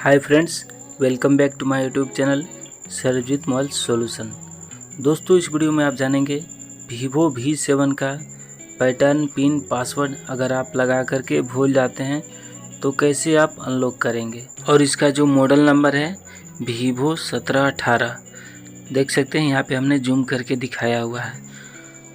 Hi friends, welcome back to my YouTube channel Sarvjeet mobile solution. दोस्तों, इस video में आप जानेंगे वीवो V7 का पैटर्न पिन पासवर्ड अगर आप लगा करके भूल जाते हैं तो कैसे आप अनलॉक करेंगे, और इसका जो मॉडल नंबर है Vivo 1718 देख सकते हैं, यहाँ पे हमने जूम करके दिखाया हुआ है।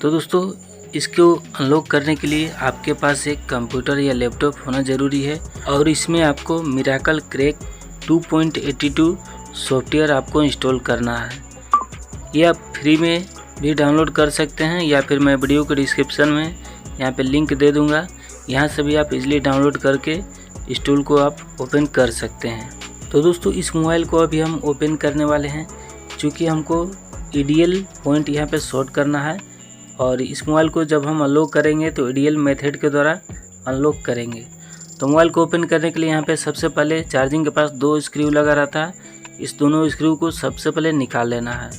तो दोस्तों, इसको अनलॉक करने के लिए आपके पास एक कंप्यूटर या लैपटॉप होना ज़रूरी है, और इसमें आपको मिरेकल क्रैक 2.82 सॉफ्टवेयर आपको इंस्टॉल करना है। ये आप फ्री में भी डाउनलोड कर सकते हैं, या फिर मैं वीडियो के डिस्क्रिप्शन में यहाँ पे लिंक दे दूँगा, यहाँ से भी आप इजीली डाउनलोड करके इस टूल को आप ओपन कर सकते हैं। तो दोस्तों, इस मोबाइल को अभी हम ओपन करने वाले हैं, क्योंकि हमको ईडीएल पॉइंट यहाँ पे शॉर्ट करना है, और इस मोबाइल को जब हम अनलॉक करेंगे तो ईडीएल मेथड के द्वारा अनलॉक करेंगे। तो मोबाइल को ओपन करने के लिए यहाँ पे सबसे पहले चार्जिंग के पास 2 स्क्रू लगा रहता है, इस दोनों स्क्रू को सबसे पहले निकाल लेना है,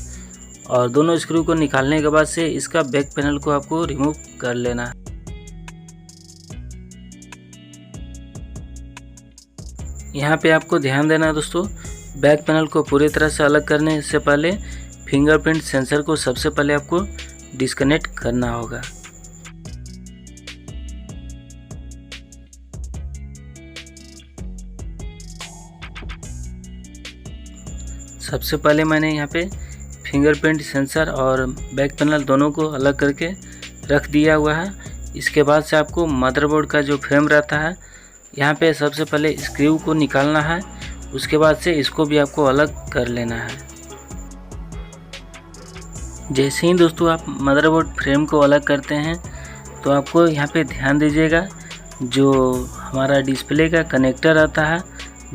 और दोनों स्क्रू को निकालने के बाद से इसका बैक पैनल को आपको रिमूव कर लेना है। यहाँ पे आपको ध्यान देना है दोस्तों, बैक पैनल को पूरी तरह से अलग करने से पहले फिंगरप्रिंट सेंसर को सबसे पहले आपको डिस्कनेक्ट करना होगा। सबसे पहले मैंने यहाँ पे फिंगरप्रिंट सेंसर और बैक पैनल दोनों को अलग करके रख दिया हुआ है। इसके बाद से आपको मदरबोर्ड का जो फ्रेम रहता है, यहाँ पे सबसे पहले स्क्रू को निकालना है, उसके बाद से इसको भी आपको अलग कर लेना है। जैसे ही दोस्तों आप मदरबोर्ड फ्रेम को अलग करते हैं तो आपको यहाँ पे ध्यान दीजिएगा, जो हमारा डिस्प्ले का कनेक्टर आता है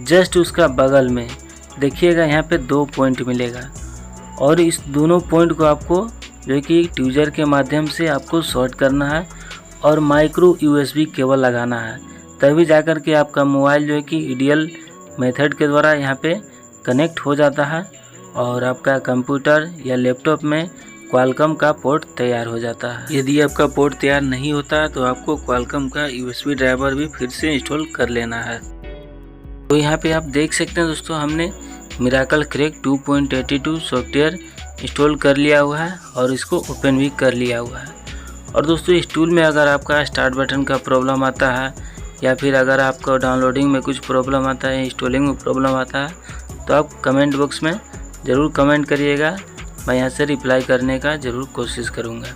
जस्ट उसका बगल में देखिएगा, यहाँ पे 2 पॉइंट मिलेगा, और इस दोनों पॉइंट को आपको जो कि ट्यूजर के माध्यम से आपको शॉर्ट करना है और माइक्रो USB केबल लगाना है, तभी जाकर के आपका मोबाइल जो है कि ईडीएल मेथड के द्वारा यहाँ पे कनेक्ट हो जाता है, और आपका कंप्यूटर या लैपटॉप में क्वालकॉम का पोर्ट तैयार हो जाता है। यदि आपका पोर्ट तैयार नहीं होता तो आपको क्वालकॉम का USB ड्राइवर भी फिर से इंस्टॉल कर लेना है। तो यहाँ पे आप देख सकते हैं दोस्तों, हमने मिरेकल क्रैक 2.82 सॉफ्टवेयर इंस्टॉल कर लिया हुआ है और इसको ओपन भी कर लिया हुआ है। और दोस्तों, इस टूल में अगर आपका स्टार्ट बटन का प्रॉब्लम आता है, या फिर अगर आपका डाउनलोडिंग में कुछ प्रॉब्लम आता है, इंस्टॉलिंग में प्रॉब्लम आता है, तो आप कमेंट बॉक्स में ज़रूर कमेंट करिएगा, मैं यहाँ से रिप्लाई करने का ज़रूर कोशिश करूँगा।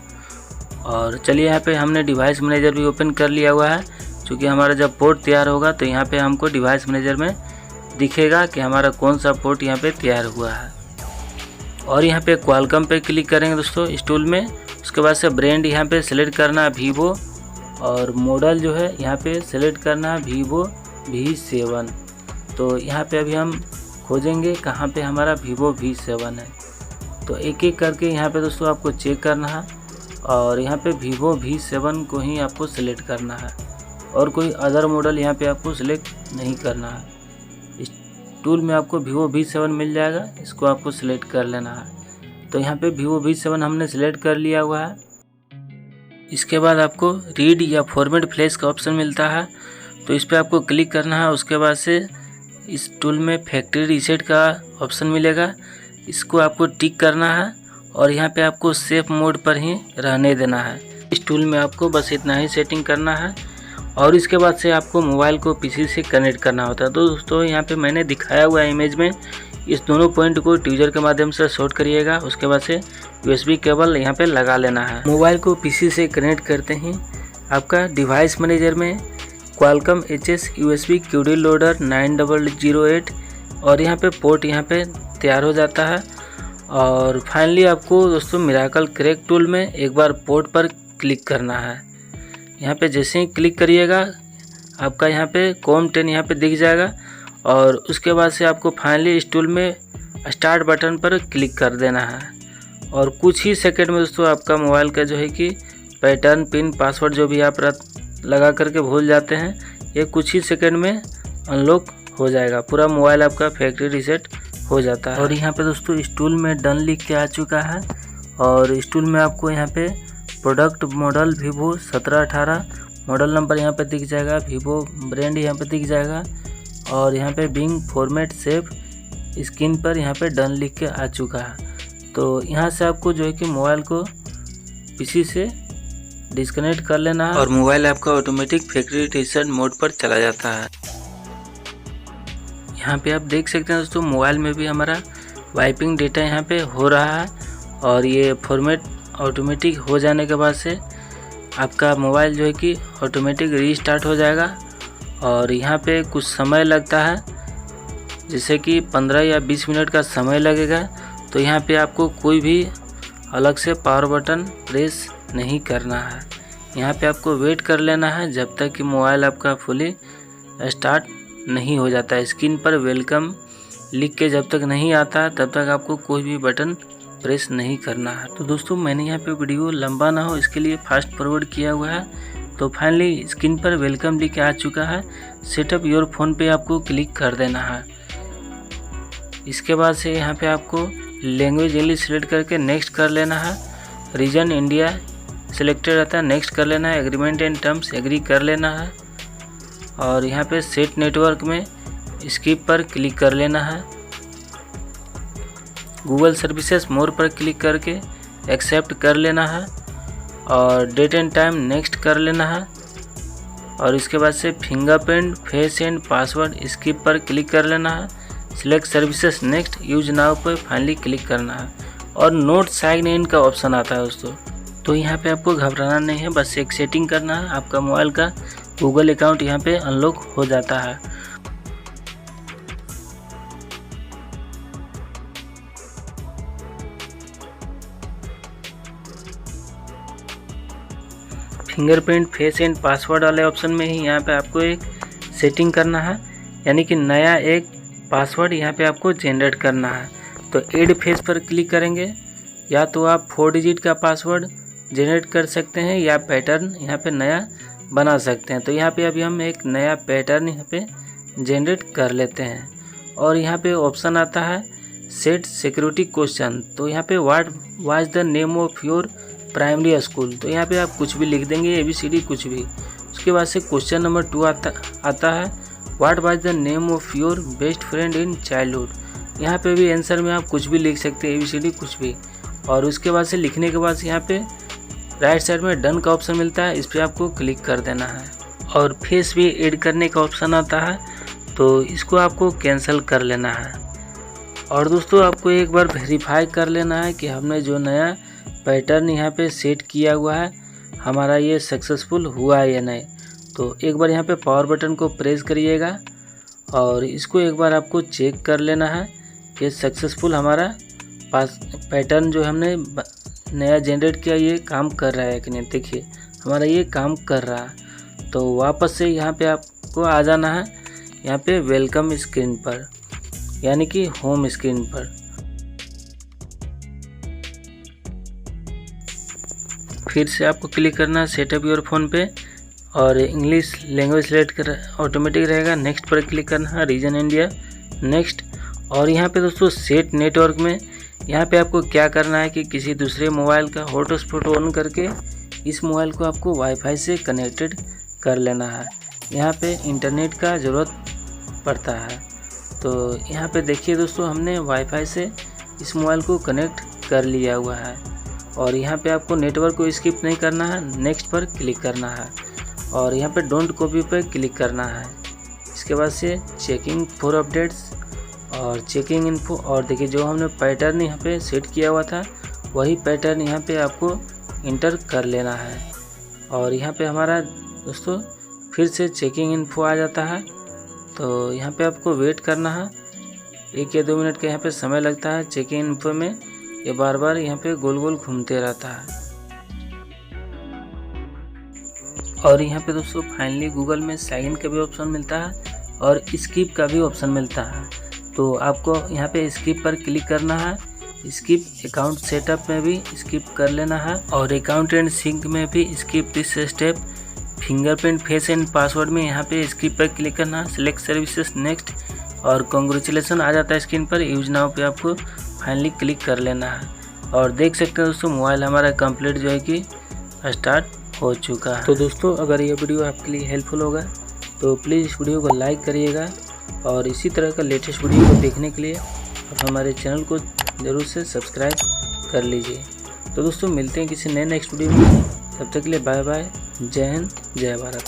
और चलिए, यहाँ पे हमने डिवाइस मैनेजर भी ओपन कर लिया हुआ है, क्योंकि हमारा जब पोर्ट तैयार होगा तो यहाँ पे हमको डिवाइस मैनेजर में दिखेगा कि हमारा कौन सा पोर्ट यहाँ पे तैयार हुआ है। और यहाँ पे क्वालकॉम पे क्लिक करेंगे दोस्तों इस टूल में। उसके बाद से ब्रांड यहाँ पे सेलेक्ट करना है Vivo, और मॉडल जो है यहाँ पे सेलेक्ट करना है Vivo V7। तो यहाँ पे अभी हम खोजेंगे कहाँ पे हमारा Vivo V7 है, तो एक एक करके यहाँ पे दोस्तों आपको चेक करना है, और यहाँ पे Vivo V7 को ही आपको सेलेक्ट करना है, और कोई अदर मॉडल यहाँ पे आपको सिलेक्ट नहीं करना है। इस टूल में आपको Vivo V7 मिल जाएगा, इसको आपको सिलेक्ट कर लेना है। तो यहाँ पे Vivo V7 हमने सिलेक्ट कर लिया हुआ है। इसके बाद आपको रीड या फॉर्मेट फ्लैश का ऑप्शन मिलता है, तो इस पर आपको क्लिक करना है। उसके बाद से इस टूल में फैक्ट्री रीसेट का ऑप्शन मिलेगा, इसको आपको टिक करना है, और यहाँ पे आपको सेफ मोड पर ही रहने देना है। इस टूल में आपको बस इतना ही सेटिंग करना है, और इसके बाद से आपको मोबाइल को पीसी से कनेक्ट करना होता है। तो दोस्तों, यहाँ पे मैंने दिखाया हुआ इमेज में इस दोनों पॉइंट को ट्यूजर के माध्यम से शॉर्ट करिएगा, उसके बाद से USB केबल यहाँ पे लगा लेना है। मोबाइल को पीसी से कनेक्ट करते ही आपका डिवाइस मैनेजर में Qualcomm HS USB QD loader 9008 और यहाँ पे पोर्ट यहाँ पे तैयार हो जाता है। और फाइनली आपको दोस्तों मिरेकल क्रैक टूल में एक बार पोर्ट पर क्लिक करना है। यहाँ पे जैसे ही क्लिक करिएगा आपका यहाँ पे COM10 यहाँ पे दिख जाएगा, और उसके बाद से आपको फाइनली इस टूल में स्टार्ट बटन पर क्लिक कर देना है, और कुछ ही सेकंड में दोस्तों आपका मोबाइल का जो है कि पैटर्न पिन पासवर्ड जो भी आप लगा करके भूल जाते हैं, ये कुछ ही सेकंड में अनलॉक हो जाएगा। पूरा मोबाइल आपका फैक्ट्री रीसेट हो जाता है। और यहाँ पे दोस्तों इस टूल में डन लिख के आ चुका है, और इस टूल में आपको यहाँ पे product model Vivo 1718 model number यहाँ पे दिख जाएगा, Vivo ब्रांड यहाँ पे दिख जाएगा, और यहाँ पे बिंग फॉर्मेट सेव स्क्रीन पर यहाँ पे डन लिख के आ चुका है। तो यहाँ से आपको जो है कि मोबाइल को पीसी से डिस्कनेक्ट कर लेना है और मोबाइल आपका ऑटोमेटिक फैक्ट्री रीसेट मोड पर चला जाता है। यहाँ पे आप देख सकते हैं दोस्तों, मोबाइल में भी हमारा वाइपिंग डेटा यहाँ पे हो रहा है और ये फॉर्मेट ऑटोमेटिक हो जाने के बाद से आपका मोबाइल जो है कि ऑटोमेटिक रीस्टार्ट हो जाएगा। और यहाँ पे कुछ समय लगता है, जैसे कि 15 या 20 मिनट का समय लगेगा। तो यहाँ पे आपको कोई भी अलग से पावर बटन प्रेस नहीं करना है, यहाँ पे आपको वेट कर लेना है जब तक कि मोबाइल आपका फुली स्टार्ट नहीं हो जाता है। स्क्रीन पर वेलकम लिख के जब तक नहीं आता तब तक आपको कोई भी बटन प्रेस नहीं करना है। तो दोस्तों मैंने यहाँ पे वीडियो लंबा ना हो इसके लिए फास्ट फॉरवर्ड किया हुआ है। तो फाइनली स्क्रीन पर वेलकम लिख के आ चुका है। सेटअप योर फोन पे आपको क्लिक कर देना है। इसके बाद से यहाँ पे आपको लैंग्वेज इंग्लिश सेलेक्ट करके नेक्स्ट कर लेना है। रीजन इंडिया सिलेक्टेड रहता है, नेक्स्ट कर लेना है। एग्रीमेंट एंड टर्म्स एग्री कर लेना है और यहाँ पे सेट नेटवर्क में स्किप पर क्लिक कर लेना है। गूगल सर्विसेज मोर पर क्लिक करके एक्सेप्ट कर लेना है और डेट एंड टाइम नेक्स्ट कर लेना है। और इसके बाद से fingerprint face and password skip पर क्लिक कर लेना है। Select services next use now पर फाइनली क्लिक करना है और नोट साइन इन का ऑप्शन आता है दोस्तों। तो यहाँ पे आपको घबराना नहीं है, बस एक सेटिंग करना है, आपका मोबाइल का गूगल अकाउंट यहाँ पे अनलॉक हो जाता है। फिंगरप्रिंट फेस एंड पासवर्ड वाले ऑप्शन में ही यहाँ पे आपको एक सेटिंग करना है, यानी कि नया एक पासवर्ड यहाँ पे आपको जनरेट करना है। तो ऐड फेस पर क्लिक करेंगे, या तो आप 4 डिजिट का पासवर्ड जनरेट कर सकते हैं या पैटर्न यहाँ पे नया बना सकते हैं। तो यहाँ पे अभी हम एक नया पैटर्न यहाँ पे जनरेट कर लेते हैं। और यहाँ पे ऑप्शन आता है सेट सिक्योरिटी क्वेश्चन। तो यहाँ पे what was the name of your primary school. तो यहाँ पे आप कुछ भी लिख देंगे, ABCD कुछ भी। उसके बाद से क्वेश्चन नंबर 2 आता है what was the name of your best friend in childhood. यहाँ पे भी आंसर में आप कुछ भी लिख सकते हैं, ABCD कुछ भी। और उसके बाद से लिखने के बाद से यहाँ पे राइट साइड में डन का ऑप्शन मिलता है, इस पर आपको क्लिक कर देना है। और फेस भी ऐड करने का ऑप्शन आता है, तो इसको आपको कैंसिल कर लेना है। और दोस्तों आपको एक बार वेरीफाई कर लेना है कि हमने जो नया पैटर्न यहाँ पे सेट किया हुआ है हमारा ये सक्सेसफुल हुआ है या नहीं। तो एक बार यहाँ पे पावर बटन को प्रेस करिएगा और इसको एक बार आपको चेक कर लेना है कि सक्सेसफुल हमारा पैटर्न जो हमने नया जनरेट किया ये काम कर रहा है कि नहीं। देखिए हमारा ये काम कर रहा है। तो वापस से यहाँ पे आपको आ जाना है, यहाँ पे वेलकम स्क्रीन पर, यानी कि होम स्क्रीन पर। फिर से आपको क्लिक करना है सेटअप योर फोन पे और इंग्लिश लैंग्वेज सेलेक्ट कर ऑटोमेटिक रहेगा, नेक्स्ट पर क्लिक करना है। Region India next. और यहाँ पे दोस्तों सेट नेटवर्क में यहाँ पे आपको क्या करना है कि किसी दूसरे मोबाइल का हॉटस्पॉट ऑन करके इस मोबाइल को आपको वाईफाई से कनेक्टेड कर लेना है। यहाँ पे इंटरनेट का ज़रूरत पड़ता है। तो यहाँ पे देखिए दोस्तों हमने वाईफाई से इस मोबाइल को कनेक्ट कर लिया हुआ है। और यहाँ पे आपको नेटवर्क को स्किप नहीं करना है, नेक्स्ट पर क्लिक करना है और यहाँ पे डोंट कॉपी पर क्लिक करना है। इसके बाद से चेकिंग फॉर अपडेट्स और चेकिंग इन्फो। और देखिए जो हमने पैटर्न यहाँ पे सेट किया हुआ था वही पैटर्न यहाँ पे आपको इंटर कर लेना है। और यहाँ पे हमारा दोस्तों फिर से चेकिंग इन्फो आ जाता है। तो यहाँ पे आपको वेट करना है, 1 या 2 मिनट का यहाँ पे समय लगता है। चेकिंग इन्फो में ये बार बार यहाँ पे गोल गोल घूमते रहता है। और यहाँ पे दोस्तों फाइनली गूगल में साइन इन का भी ऑप्शन मिलता है और स्किप का भी ऑप्शन मिलता है। तो आपको यहाँ पे स्किप पर क्लिक करना है। स्किप अकाउंट सेटअप में भी स्किप कर लेना है और अकाउंट एंड सिंक में भी skip this step. Fingerprint face and password में यहाँ पे स्किप पर क्लिक करना है। सिलेक्ट सर्विसेज नेक्स्ट और कॉन्ग्रेचुलेसन आ जाता है स्क्रीन पर। यूज नाउ पे आपको फाइनली क्लिक कर लेना है। और देख सकते हैं दोस्तों मोबाइल हमारा कंप्लीट जो है कि स्टार्ट हो चुका है। तो दोस्तों अगर ये वीडियो आपके लिए हेल्पफुल होगा तो प्लीज़ इस वीडियो को लाइक करिएगा और इसी तरह का लेटेस्ट वीडियो को देखने के लिए आप हमारे चैनल को ज़रूर से सब्सक्राइब कर लीजिए। तो दोस्तों मिलते हैं किसी नए नेक्स्ट वीडियो में, तब तक के लिए बाय बाय। जय हिंद, जय भारत।